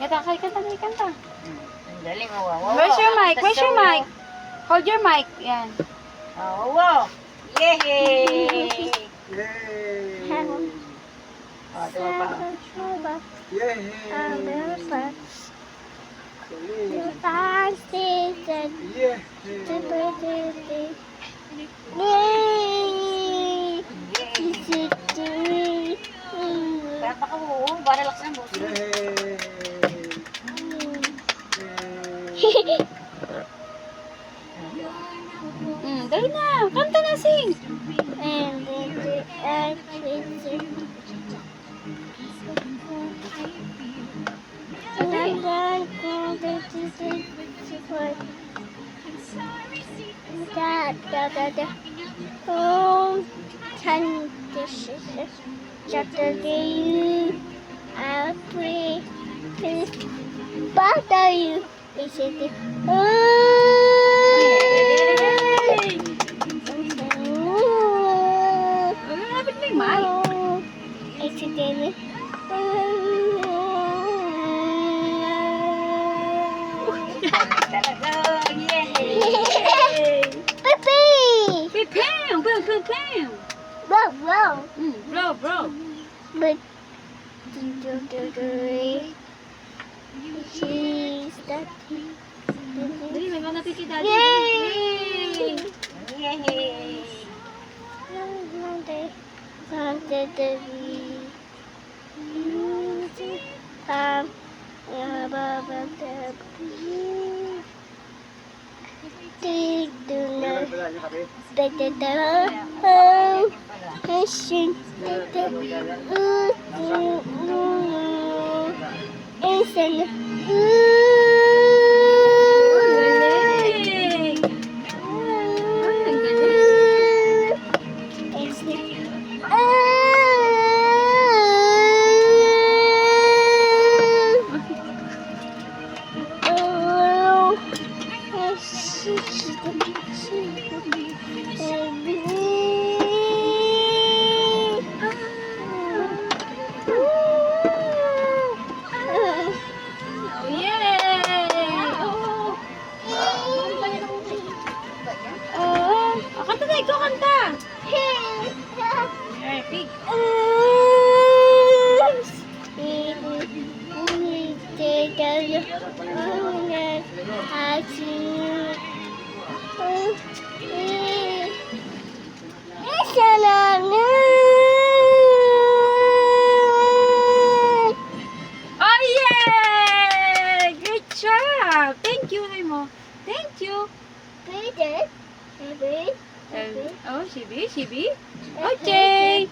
Kanta. Ang galing, wow. Where's your mic? Where's your mic? Hold your mic. Yan. Oh, wow. Yay! Yay! Oh, diba pa? Yay! Kaya pa ka mo, baralax ng boss. Dali na. Kanta na, sing. Oh, can this Saturday I pray bother you. Is it? Lapit mo yung mic. Is it? Talaga, yay! Pepe! Pipim! Pipim! Wow, wow. Bro. But she's that. Dali, may mga natin si Daddy. Yay! Yay! Galing! Ay, ang galing. Oh, yay! Kanta na, ikaw kanta. Ay, pig. Oh, yay! Great job! Thank you, Remo. Thank you. Oh, Shibi. Okay.